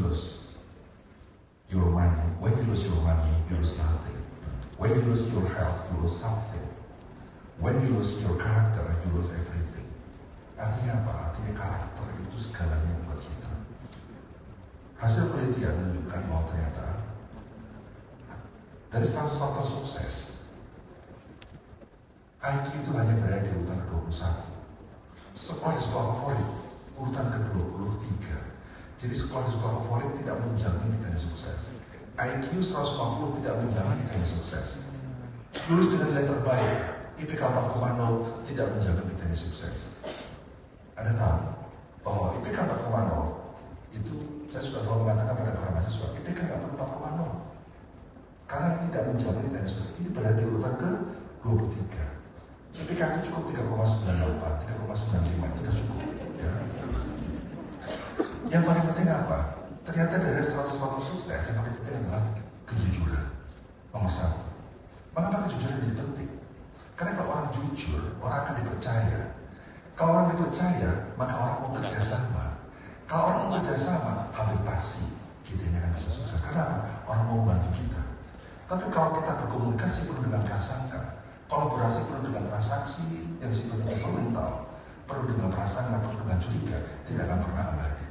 lose your money, when you lose your money, you lose nothing. When you lose your health, you lose something. When you lose your character, you lose everything. Artinya apa? Artinya karakter itu segalanya buat kita. Hasil penelitian menunjukkan bahwa ternyata dari 100 faktor sukses, IQ itu hanya berada di urutan ke-21. Sekolah di sekolah favorit, urutan ke-23. Jadi sekolah di sekolah favorit tidak menjamin kita yang sukses. IQ 150 tidak menjamin kita yang sukses. Lulus dengan nilai terbaik, IPK 4,0 tidak menjamin kita yang sukses. Anda tahu bahwa IPK 4,0 itu saya sudah selalu mengatakan pada para mahasiswa, IPK nggak perlu 4,0 karena tidak menjamin kita yang sukses. Ini berada di urutan ke-23. IPK itu cukup 3,98, 3,95 itu sudah cukup. Ya. Yang paling penting apa? Ternyata dari 100 faktor sukses yang paling penting adalah kejujuran. Nomor 1. Mengapa kejujuran jadi penting? Karena kalau orang jujur, orang akan dipercaya. Kalau orang dipercaya, maka orang mau kerjasama. Kalau orang mau kerjasama, hampir pasti kita ini akan bisa sukses. Karena apa? Orang mau membantu kita. Tapi kalau kita berkomunikasi penuh dengan prasangka, kolaborasi penuh dengan transaksi yang sifatnya instrumental, perlu dengan prasangka, perlu dengan curiga, tidak akan pernah abadi.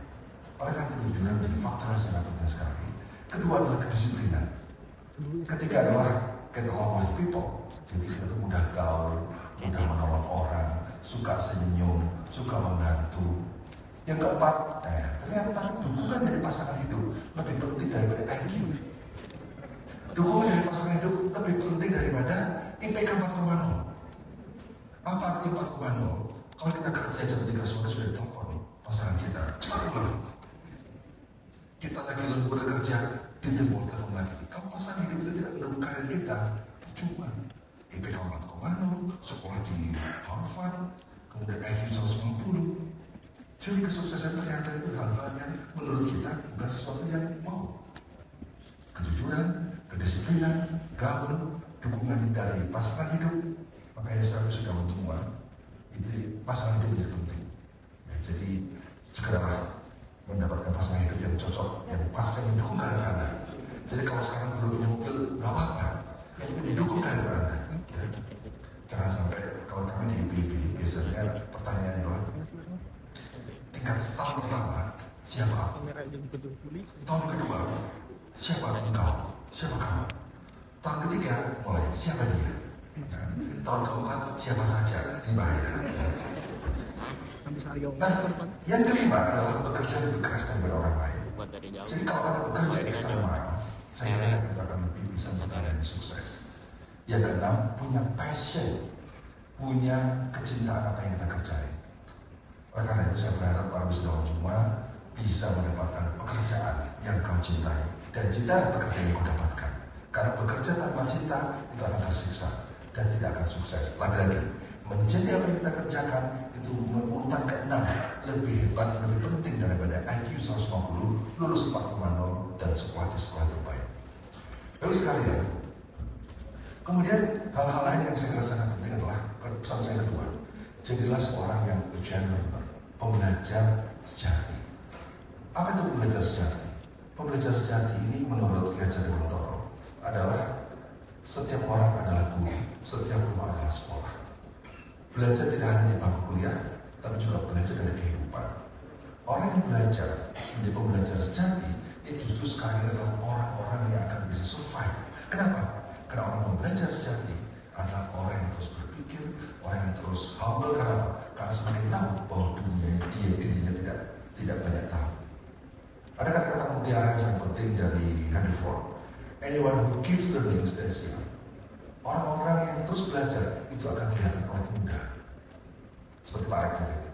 Oleh karena kejujuran menjadi faktor yang sangat penting sekali. Kedua adalah kedisiplinan. Ketiga adalah get along with people. Jadi kita tuh mudah gaul, mudah menolong orang, suka senyum, suka membantu. Yang keempat, ternyata dukungan dari pasangan hidup lebih penting daripada IQ. Dukungan dari pasangan hidup lebih penting daripada IPK 4,0. Apa arti 4,0? Kalau kita kerja jam 3 sore sudah ditelepon pasangan kita, cepat pulang. Kita lagi lembur kerja, ditelepon lagi. Kalau pasangan hidup kita tidak mendukung karir kita, percuma. IPK 4,0, sekolah di Harvard, kemudian IQ 150. Jadi kesuksesan ternyata itu hal-hal yang menurut kita bukan sesuatu yang mau. Kejujuran, kedisiplinan, gaul, dukungan dari pasangan hidup. Makanya saya sudah semua itu pasangan hidup menjadi penting. Ya, jadi segeralah mendapatkan pasangan hidup yang cocok, yang pas, yang mendukung karir Anda. Jadi kalau sekarang belum punya mobil, nggak apa-apa. Yang mendukung karir Anda. Ya. Jangan sampai kalau kami di IPB biasanya pertanyaannya adalah tingkat tahun pertama siapa? Tahun kedua siapa engkau? Siapa kamu? Tahun ketiga mulai siapa dia? Nah, tahun keempat siapa saja? Ini bahaya. Nah, yang kelima adalah bekerja lebih keras daripada orang lain. Jadi kalau Anda bekerja extra mile, saya kira itu akan lebih bisa membuat Anda sukses. Yang keenam, punya passion, punya kecintaan apa yang kita kerjain. Oleh karena itu saya berharap para wisudawan semua bisa mendapatkan pekerjaan yang kau cintai. Dan cinta adalah pekerjaan yang kau dapatkan. Karena bekerja tanpa cinta itu akan tersiksa dan tidak akan sukses. Lagi-lagi, menjadi apa yang kita kerjakan itu urutan ke-6 lebih hebat, lebih penting daripada IQ 150, lulus 4,0 dan sekolah di sekolah terbaik. Lalu sekalian, kemudian hal-hal lain yang saya rasa sangat penting adalah pesan saya kedua, jadilah seorang yang learner, pembelajar sejati. Apa itu pembelajar sejati? Pembelajar sejati ini menurut Ki Hajar Dewantara adalah setiap orang adalah guru, setiap rumah adalah sekolah. Belajar tidak hanya di bangku kuliah, tapi juga belajar dari kehidupan. Orang yang belajar menjadi pembelajar sejati itu justru sekarang adalah orang-orang yang akan bisa survive. Kenapa? Karena orang pembelajar sejati adalah orang yang terus berpikir, orang yang terus humble. Karena semakin tahu bahwa dunia dirinya tidak banyak tahu. Ada kata-kata mutiara yang sangat penting dari Henry Ford. Anyone who keeps learning stays young. Orang-orang yang terus belajar itu akan kelihatan awet muda. Seperti Pak Rektor itu.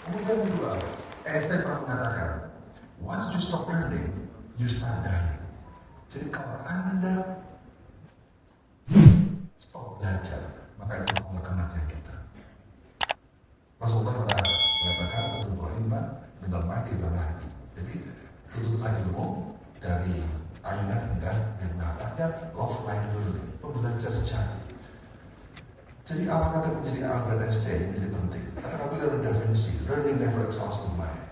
Kemudian kedua, Einstein pernah mengatakan, once you stop learning, you start dying. Jadi kalau Anda stop belajar, maka itu akan kematian kita. Rasulullah pernah mengatakan, "Tuntutlah ilmu minal mahdi ila lahdi." Jadi tuntutlah ilmu dari ayunan hingga yang artinya love line learning, pembelajar sejati. Jadi apa kata menjadi Albert Einstein menjadi penting? Kata Rabbi Da Vinci, learning never exhausts the mind.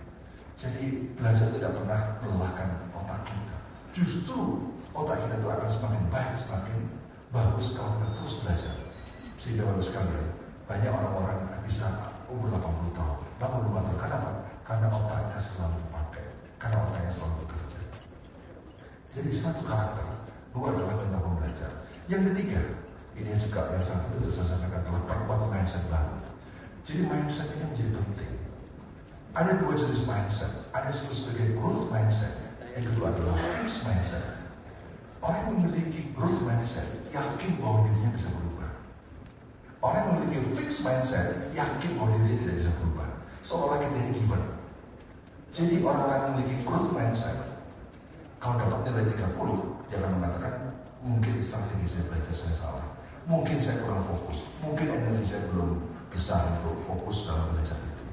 Jadi belajar tidak pernah melelahkan otak kita. Justru otak kita itu akan semakin baik, semakin bagus kalau kita terus belajar. Sehingga bagus sekalian, banyak orang-orang yang bisa umur 80 tahun, 85 tahun. Kenapa? Karena otaknya selalu dipakai, karena otaknya selalu bekerja. Jadi satu karakter luar adalah kita belajar. Yang ketiga, ini juga yang sangat penting saya sampaikan adalah perkuat mindset baru. Jadi mindset ini menjadi penting. Ada dua jenis mindset, ada yang disebut sebagai growth mindset, yang kedua adalah fixed mindset. Orang yang memiliki growth mindset yakin bahwa dirinya bisa berubah. Orang yang memiliki fixed mindset yakin bahwa dirinya tidak bisa berubah. Seolah kita ini given. Jadi orang-orang yang memiliki growth mindset, kalau dapat nilai 30, dia akan mengatakan, mungkin strategi saya belajar saya salah. Mungkin saya kurang fokus. Mungkin energi saya belum besar untuk fokus dalam belajar itu.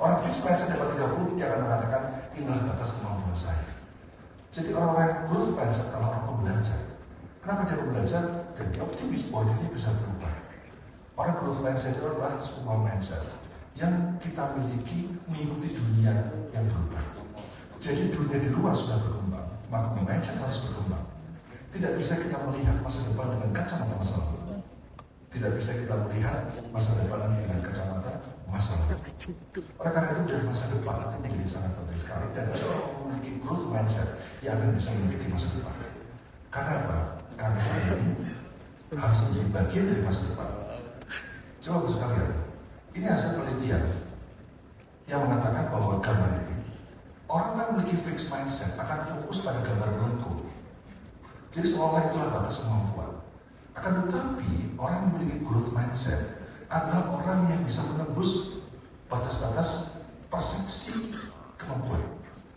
Orang fixed mindset dapat 30, dia akan mengatakan, inilah batas kemampuan saya. Jadi orang-orang growth mindset adalah orang pembelajar. Kenapa dia belajar? Dan dia optimis bahwa dia bisa berubah. Orang growth mindset itu adalah sebuah mindset yang kita miliki mengikuti dunia yang berubah. Jadi dunia di luar sudah berkembang, maka mindset harus berkembang. Tidak bisa kita melihat masa depan dengan kacamata masa lalu. Tidak bisa kita melihat masa depan dengan kacamata masa lalu. Oleh karena itu dari masa depan itu menjadi sangat penting sekali dan orang memiliki growth mindset yang akan bisa memiliki masa depan. Karena apa? Karena ini harus menjadi bagian dari masa depan. Coba sekalian, ini hasil penelitian yang mengatakan bahwa gambar ini orang yang memiliki fixed mindset akan fokus pada gambar melengkung. Jadi seolah itulah batas kemampuan. Akan tetapi orang yang memiliki growth mindset adalah orang yang bisa menembus batas-batas persepsi kemampuan.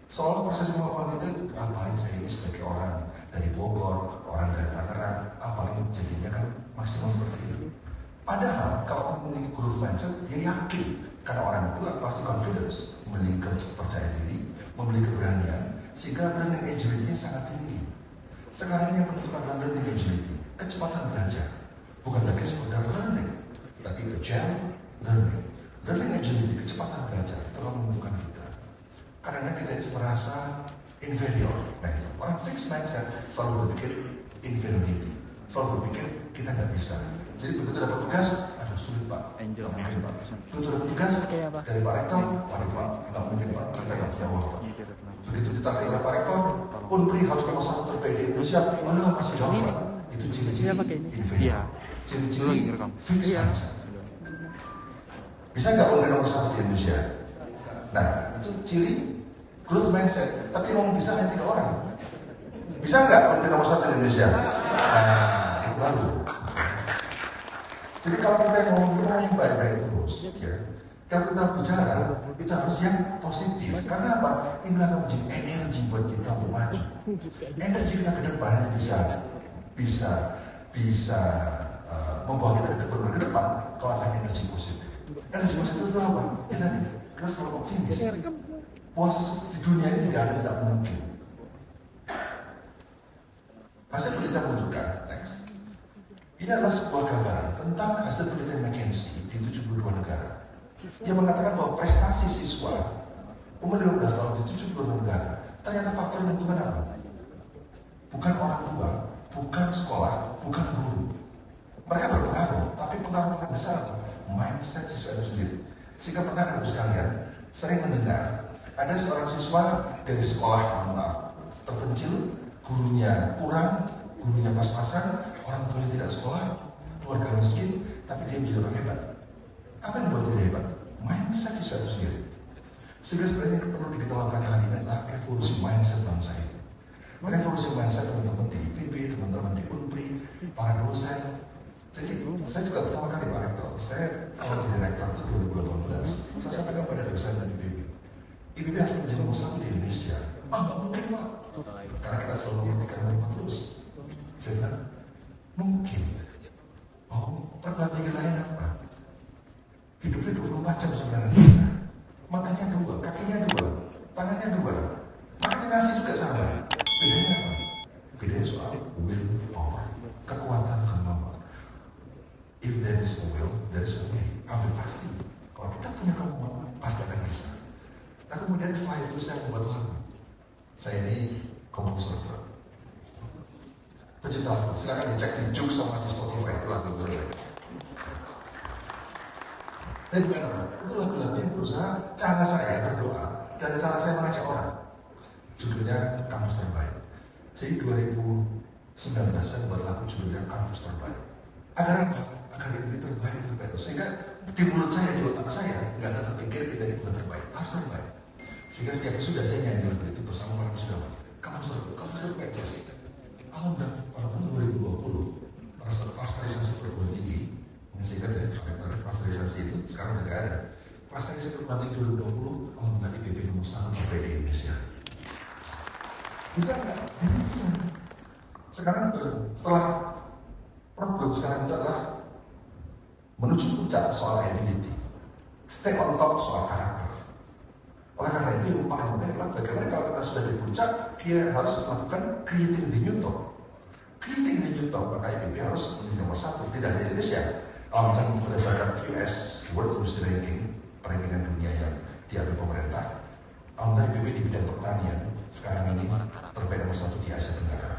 Seolah persepsi kemampuan itu, paling saya ini sebagai orang dari Bogor, orang dari Tangerang, paling jadinya kan maksimal seperti itu. Padahal kalau orang memiliki growth mindset, dia yakin karena orang itu pasti confidence, memiliki kepercayaan diri, memiliki keberanian, sehingga learning agility-nya sangat tinggi. Sekarang ini yang menentukan adalah learning agility, kecepatan belajar, bukan lagi sekedar learning, tapi agile learning. Learning agility, kecepatan belajar, itu akan menentukan kita. Karena kita ini merasa inferior. Nah, itu. Orang fixed mindset selalu berpikir inferiority, selalu berpikir kita nggak bisa. Jadi begitu dapat tugas, aduh sulit Pak, nggak mungkin Pak. Begitu dapat tugas dari Pak Rektor, waduh Pak, nggak mungkin Pak, kita nggak punya uang Pak. Begitu ditarik oleh Pak Rektor, Unpri harus nomor 1 terbaik di Indonesia, waduh masih jauh Pak. Itu ciri-ciri inferior, ciri-ciri fixed mindset. Bisa nggak Unpri nomor 1 di Indonesia? Nah, itu ciri growth mindset. Tapi ngomong bisa hanya 3 orang. Bisa nggak Unpri nomor 1 di Indonesia? Nah, itu baru. Jadi kalau kita ngomong yang baik-baik terus, ya, kalau kita bicara, itu harus yang positif. Karena apa? Ini akan menjadi energi buat kita untuk maju. Energi kita ke depan bisa membawa kita ke depan kalau ada energi positif. Energi positif itu apa? Kita selalu optimis. Bahwa di dunia ini tidak ada yang tidak mungkin. Hasil penelitian menunjukkan, next. Ini adalah sebuah gambaran tentang hasil penelitian McKinsey di 72 negara yang mengatakan bahwa prestasi siswa umur 15 tahun di 72 negara ternyata faktor yang menentukan apa? Bukan orang tua, bukan sekolah, bukan guru. Mereka berpengaruh, tapi pengaruh yang besar itu mindset siswa itu sendiri. Sehingga pernah Bapak sekalian sering mendengar ada seorang siswa dari sekolah terpencil, gurunya kurang, gurunya pas-pasan, orang tuanya tidak sekolah, keluarga miskin, tapi dia menjadi orang hebat. Apa yang membuat dia hebat? Mindset siswa itu sendiri. Sehingga sebenarnya perlu kita lakukan hari ini adalah revolusi mindset bangsa ini. Revolusi mindset teman-teman di IPB, teman-teman di Unpri, para dosen. Jadi saya juga pertama kali Pak Rektor, saya kalau jadi rektor itu 2018, saya sampaikan pada dosen di IPB. IPB harus menjadi nomor 1 di Indonesia. Nggak mungkin Pak, karena kita selalu menghentikan nomor terus. Saya bilang, mungkin. Oh, perbandingan lain apa? Hidupnya 24 jam sebenarnya. Matanya 2, kakinya 2, tangannya 2. Makanya nasi juga sama. Bedanya apa? Bedanya soal will power, kekuatan kemampuan. If there is a will, there is a way. Hampir pasti. Kalau kita punya kemampuan, pasti akan bisa. Nah kemudian setelah itu saya membuat lagu. Saya ini komposer, pencipta lagu. Silakan dicek di Joox sama di Spotify, itu lagu terbaik. Dan gimana? Itu lagu-lagu yang berusaha cara saya berdoa dan cara saya mengajak orang. Judulnya Kampus Terbaik. Jadi 2019 saya buat lagu judulnya Kampus Terbaik. Agar apa? Agar ini terbaik. Sehingga di mulut saya, di otak saya nggak ada terpikir kita ini bukan terbaik, harus terbaik. Sehingga setiap sudah saya nyanyi lagu itu bersama para wisudawan. Kampus terbaik. Alhamdulillah pada tahun 2020 pasterisasi perguruan tinggi, sehingga dari pasterisasi itu sekarang udah gak ada. Pasterisasi perguruan tinggi 2020 alhamdulillah IPB nomor 1 terbaik di Indonesia. Bisa nggak? Bisa. Sekarang setelah problem sekarang itu adalah menuju puncak soal ability, stay on top soal karakter. Oleh karena itu yang paling penting adalah bagaimana kalau kita sudah di puncak, dia harus melakukan creating the new top. Creating the new top, maka IPB harus menjadi nomor 1, tidak hanya di Indonesia. Alhamdulillah berdasarkan US World Industry Ranking, peringkat dunia yang diambil pemerintah, alhamdulillah IPB di bidang pertanian sekarang ini terbaik nomor 1 di Asia Tenggara,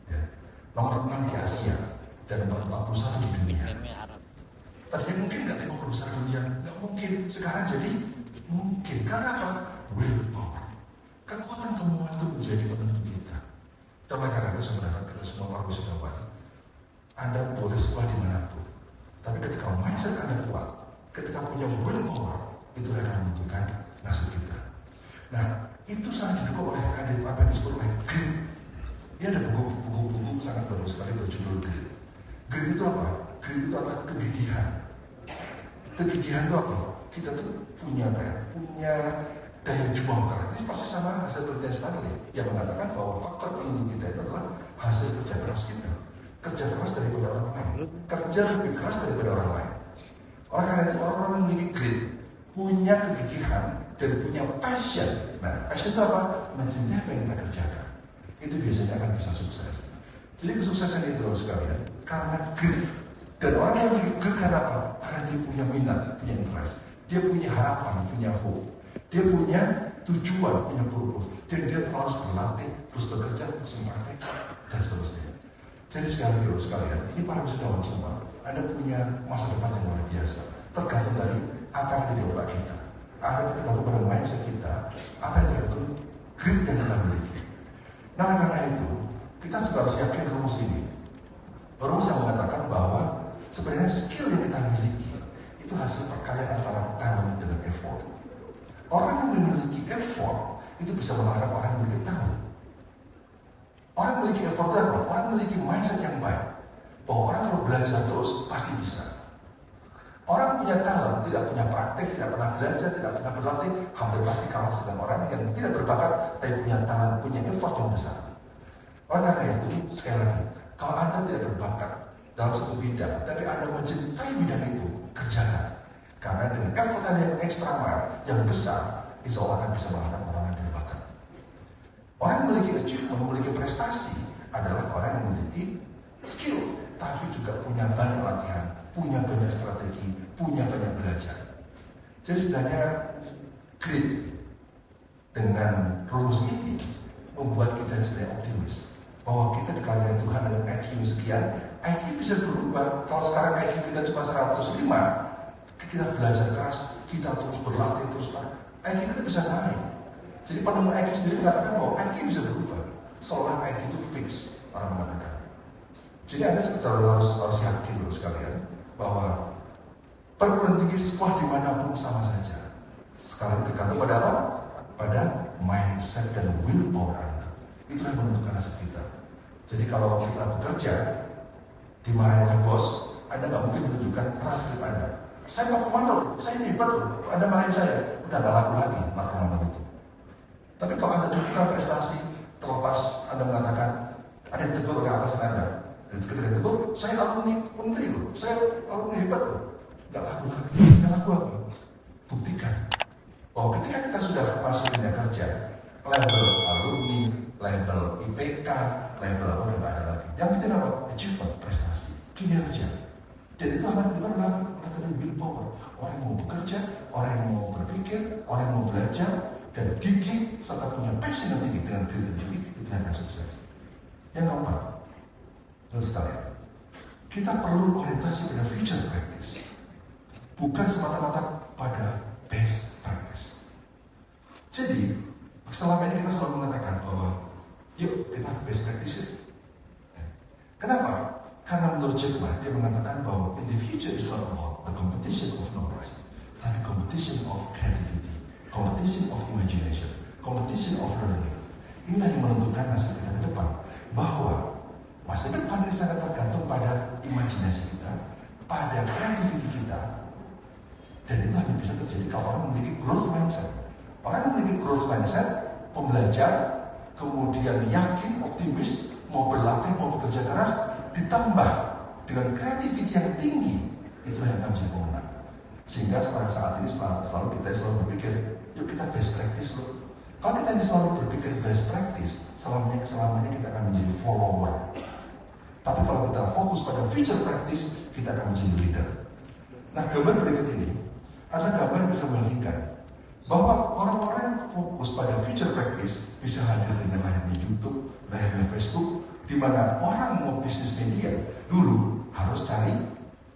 ya. Nomor 6 di Asia dan nomor 41 di dunia. Tadinya mungkin nggak 50 besar dunia, nggak mungkin. Sekarang jadi mungkin. Karena apa? Willpower. Kekuatan kemauan itu menjadi penentu kita. Dan oleh karena itu saya berharap kita semua para wisudawan, Anda boleh sekolah dimanapun, tapi ketika mindset Anda kuat, ketika punya willpower, itu akan menentukan nasib kita. Nah, itu sangat didukung oleh apa yang disebut oleh grit. Ini ada buku-buku sangat bagus sekali berjudul grit. Grit itu apa? Grit itu adalah kegigihan. Kegigihan itu apa? Kita tuh punya apa ya? Punya daya juang. Ini pasti sama hasil penelitian Stanley yang mengatakan bahwa faktor pelindung kita itu adalah hasil kerja keras kita. Kerja keras daripada orang lain. Kerja lebih keras daripada orang lain. Oleh karena itu orang-orang memiliki grit, punya kegigihan dan punya passion. Nah, passion itu apa? Mencintai apa yang kita kerjakan. Itu biasanya akan bisa sukses. Jadi kesuksesan itu sekalian karena grit. Dan orang yang memiliki grit karena apa? Karena dia punya minat, punya interest. Dia punya harapan, punya hope. Dia punya tujuan, punya purpose. Dan dia terus berlatih, terus bekerja, terus mempraktekkan, dan seterusnya. Jadi sekalian, ini para wisudawan semua, Anda punya masa depan yang luar biasa. Tergantung dari apa yang ada di otak kita. Apa yang tergantung pada mindset kita. Apa yang tergantung grit yang kita miliki. Nah, karena itu, kita juga harus yakin rumus ini. Rumus yang mengatakan bahwa sebenarnya skill yang kita miliki itu hasil perkalian antara talent dengan effort. Orang yang memiliki effort itu bisa mengalahkan orang yang memiliki talent. Orang yang memiliki effort itu apa? Orang yang memiliki mindset yang baik. Bahwa orang kalau belajar terus pasti bisa. Orang punya talent, tidak punya praktek, tidak pernah belajar, tidak pernah berlatih, hampir pasti kalah dengan orang yang tidak berbakat, tapi punya talent, punya effort yang besar. Oleh karena itu, sekali lagi, kalau Anda tidak berbakat dalam satu bidang, tapi Anda mencintai bidang itu, kerjakan. Karena dengan effort Anda yang ekstra yang besar, insya Allah akan bisa mengalahkan orang yang berbakat. Orang yang memiliki achievement, memiliki prestasi, adalah orang yang memiliki skill, tapi juga punya banyak latihan, punya banyak strategi, punya banyak belajar. Jadi sebenarnya grit dengan rumus ini membuat kita sebenarnya optimis bahwa kita dikalikan Tuhan dengan IQ sekian, IQ bisa berubah. Kalau sekarang IQ kita cuma 105, kita belajar keras, kita terus berlatih terus, IQ kita bisa naik. Jadi penemu IQ sendiri mengatakan bahwa IQ bisa berubah. Seolah IQ itu fix, orang mengatakan. Jadi Anda harus yakin loh sekalian bahwa perguruan tinggi sekolah dimanapun sama saja. Sekarang tergantung pada apa? Pada mindset dan willpower Anda. Itulah yang menentukan nasib kita. Jadi kalau kita bekerja dimarahin oleh bos, Anda nggak mungkin menunjukkan transkrip Anda. Saya mau komando, saya hebat loh. Anda marahin saya, udah nggak laku lagi mark komando itu. Tapi kalau Anda tunjukkan prestasi, terlepas Anda mengatakan ada yang ditegur oleh atasan Anda. Dan ketika ditegur, saya alumni Unri loh, saya alumni hebat loh. Nggak laku lagi, nggak laku apa? Buktikan bahwa ketika kita sudah masuk dunia kerja, label alumni, label IPK, label apa udah nggak ada lagi. Yang penting apa? Achievement, prestasi, kinerja. Dan itu akan bukan latihan willpower. Orang yang mau bekerja, orang yang mau berpikir berpikir, orang yang mau belajar, dan gigih, serta punya passion yang tinggi dengan grit dan gigih, itu yang akan sukses. Yang keempat, terus sekalian, kita perlu orientasi pada future practice, bukan semata-mata pada best practice. Jadi, selama ini kita selalu mengatakan bahwa yuk kita best practice. Kenapa? Karena menurut Jack Ma, dia mengatakan bahwa in the future is not about the competition of knowledge, tapi competition of creativity, competition of imagination, competition of learning. Inilah yang menentukan nasib kita ke depan. Bahwa masa depan ini sangat tergantung pada imajinasi kita, pada kreativiti kita. Dan itu hanya bisa terjadi kalau orang memiliki growth mindset. Orang yang memiliki growth mindset, pembelajar, kemudian yakin, optimis, mau berlatih, mau bekerja keras, ditambah dengan kreativiti yang tinggi, itulah yang akan menjadi pemenang. Sehingga setelah saat ini selalu kita berpikir, yuk kita best practice loh. Kalau kita ini selalu berpikir best practice, selamanya kita akan menjadi follower. Tapi kalau kita fokus pada future practice, kita akan menjadi leader. Nah, gambar berikut ini adalah gambar yang bisa membandingkan bahwa orang-orang yang fokus pada future practice bisa hadir dengan layarnya YouTube, layarnya Facebook, di mana orang mau bisnis media dulu harus cari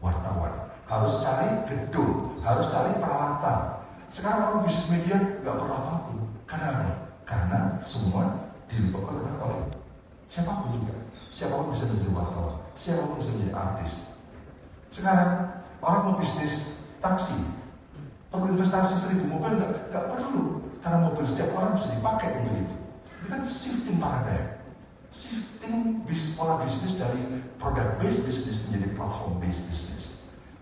wartawan, harus cari gedung, harus cari peralatan. Sekarang orang bisnis media nggak perlu apapun. Karena apa? Karena semua dilakukan oleh siapapun juga. Siapapun bisa menjadi wartawan, siapapun bisa menjadi artis. Sekarang orang mau bisnis taksi, perlu investasi 1000 mobil nggak perlu, karena mobil setiap orang bisa dipakai untuk itu. Itu kan shifting paradigm, shifting pola bisnis dari product based business menjadi platform based business.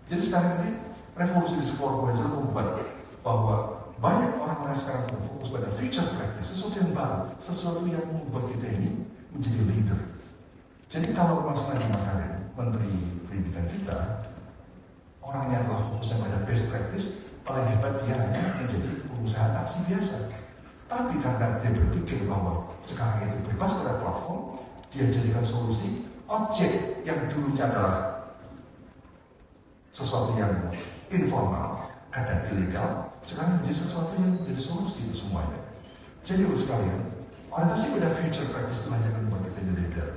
Jadi sekarang ini revolusi di 4.0 membuat bahwa banyak orang-orang sekarang fokus pada future practice, sesuatu yang baru, sesuatu yang membuat kita ini menjadi leader. Jadi kalau Mas Nadiem Makarim, Menteri Pendidikan kita, orangnya adalah fokusnya pada best practice, paling hebat dia hanya menjadi pengusaha taksi biasa. Tapi karena dia berpikir bahwa sekarang itu bebas pada platform, dia jadikan solusi ojek yang dulunya adalah sesuatu yang informal, kadang ilegal, sekarang menjadi sesuatu yang menjadi solusi untuk semuanya. Jadi untuk sekalian, orientasi pada future practice itulah yang akan membuat kita jadi leader.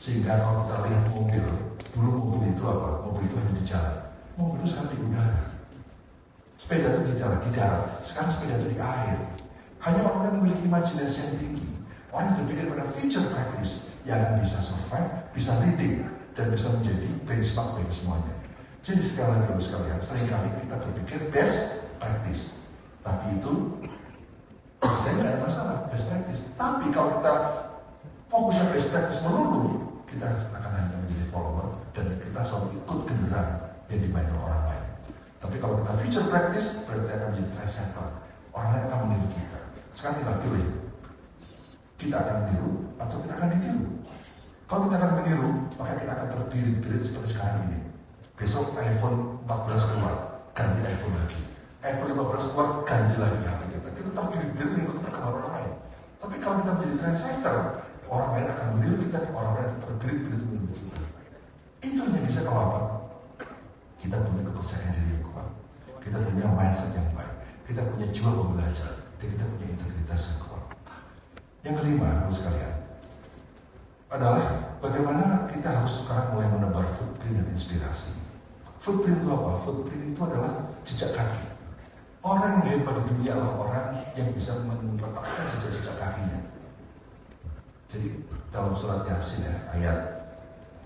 Sehingga kalau kita lihat mobil, dulu mobil itu apa? Mobil itu hanya di jalan. Mobil itu sekarang di udara. Sepeda itu di darat. Sekarang sepeda itu di air. Hanya orang yang memiliki imajinasi yang tinggi, orang yang berpikir pada future practice yang akan bisa survive, bisa leading, dan bisa menjadi benchmark bagi semuanya. Jadi sekali lagi sekalian, seringkali kita berpikir best practice, tapi itu saya nggak ada masalah best practice. Tapi kalau kita fokusnya best practice melulu, kita akan hanya menjadi follower dan kita selalu ikut genderang yang dimainkan orang lain. Tapi kalau kita future practice, berarti akan menjadi trendsetter. Orang lain akan meniru kita. Sekarang tinggal pilih, kita akan meniru atau kita akan ditiru. Kalau kita akan meniru, maka kita akan terbirit-birit seperti sekarang ini. Besok iPhone 14 keluar, ganti iPhone lagi. iPhone 15 keluar, ganti lagi HP kita. Kita terbirit-birit mengikuti perkembangan orang lain. Tapi kalau kita menjadi trendsetter, orang lain akan meniru kita, orang lain terbirit-birit meniru kita. Itu hanya bisa kalau apa? Kita punya kepercayaan diri yang kuat, kita punya mindset yang baik, kita punya jiwa pembelajar, dan kita punya integritas yang kuat. Yang kelima, harus sekalian, adalah bagaimana kita harus sekarang mulai menebar footprint dan inspirasi. Footprint itu apa? Footprint itu adalah jejak kaki. Orang yang hebat di dunia adalah orang yang bisa meletakkan jejak-jejak kakinya. Jadi dalam surat Yasin ya, ayat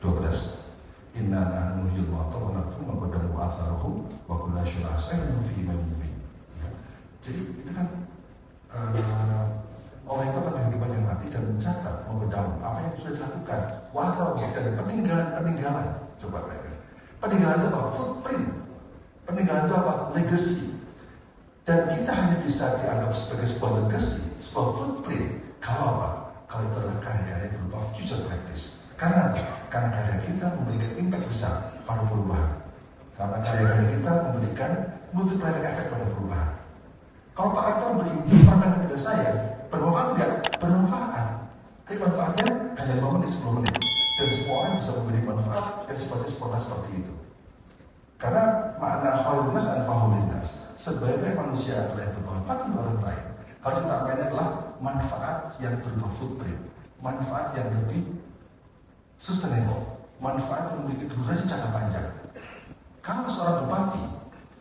12, Inna nahnu nuhyil mauta wa naktubu ma qaddamu wa atharuhum wa kullu syai'in ahsaynahu fi imamin mubin. Ya. Jadi itu kan Allah itu akan kehidupan yang mati dan mencatat, membedamu apa yang sudah dilakukan, wa atharuhum, dan peninggalan. Coba bayangkan. Peninggalan itu apa? Footprint. Peninggalan itu apa? Legacy. Dan kita hanya bisa dianggap sebagai sebuah legacy, sebuah footprint. Kalau apa? Kalau itu adalah karya-karya yang berupa future practice. Karena apa? Karena karya kita memberikan impact besar pada perubahan. Karena karya-karya kita memberikan multiplier effect pada perubahan. Kalau Pak Rektor beri permen kepada saya, bermanfaat nggak? Bermanfaat. Tapi manfaatnya hanya 5 menit, 10 menit. Dan semua orang bisa memberi manfaat yang seperti itu. Karena makna khairun nas anfa'uhum linnas. sebaik-baik manusia adalah yang bermanfaat untuk orang lain. Harus kita mainnya adalah manfaat yang berupa footprint, manfaat yang lebih sustainable, manfaat yang memiliki durasi jangka panjang. Kalau seorang bupati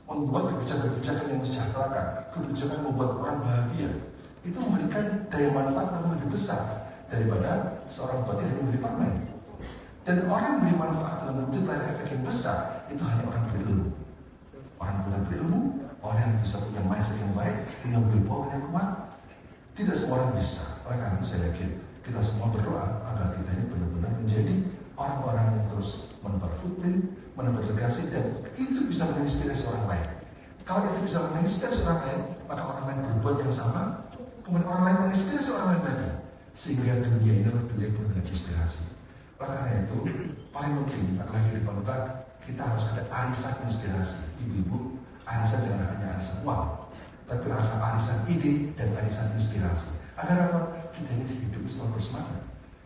membuat kebijakan-kebijakan yang mensejahterakan, kebijakan membuat orang bahagia, itu memberikan daya manfaat yang lebih besar daripada seorang bupati yang memberi permen. Dan orang yang memberi manfaat dalam multiplier efek yang besar itu hanya orang berilmu. Orang yang berilmu, orang yang bisa punya mindset yang baik, punya willpower yang kuat. Tidak semua orang bisa. Oleh karena itu saya yakin kita semua berdoa agar kita ini benar-benar menjadi orang-orang yang terus menebar footprint, menebar legasi, dan itu bisa menginspirasi orang lain. Kalau itu bisa menginspirasi orang lain, maka orang lain berbuat yang sama, kemudian orang lain menginspirasi orang lain lagi, sehingga dunia ini adalah dunia yang penuh dengan inspirasi. Oleh karena itu, paling penting adalah kehidupan kita harus ada arisan inspirasi. Ibu-ibu, arisan jangan hanya arisan uang, tapi ada arisan ide dan arisan inspirasi. Agar apa? Kita ini hidup selalu bersemangat.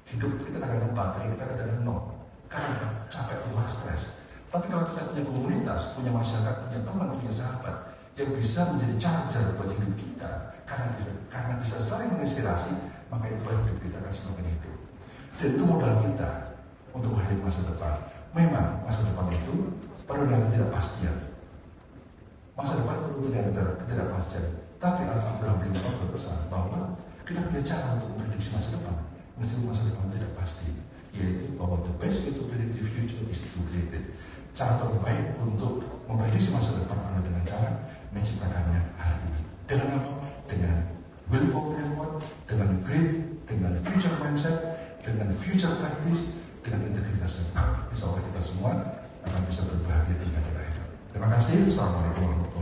Hidup kita kadang-kadang baterai, kita kadang-kadang nol. Karena capek, lelah, stres. Tapi kalau kita punya komunitas, punya masyarakat, punya teman, punya sahabat yang bisa menjadi charger buat hidup kita, karena bisa saling menginspirasi, maka itulah hidup kita akan semakin hidup. Dan itu modal kita untuk menghadapi masa depan. Memang masa depan itu penuh dengan ketidakpastian. Masa depan penuh dengan ketidakpastian. Tapi Abraham Lincoln berpesan bahwa kita punya cara untuk memprediksi masa depan, meskipun masa depan tidak pasti. Yaitu bahwa the best way to predict the future is to create it. Cara terbaik untuk memprediksi masa depan adalah dengan cara menciptakannya hari ini. Dengan apa? Dengan willpower yang kuat, dengan grit, dengan future mindset, dengan future practice, dengan integritas yang kuat. Insya Allah kita semua akan bisa berbahagia di dunia dan akhirat. Terima kasih. Assalamualaikum warahmatullahi wabarakatuh.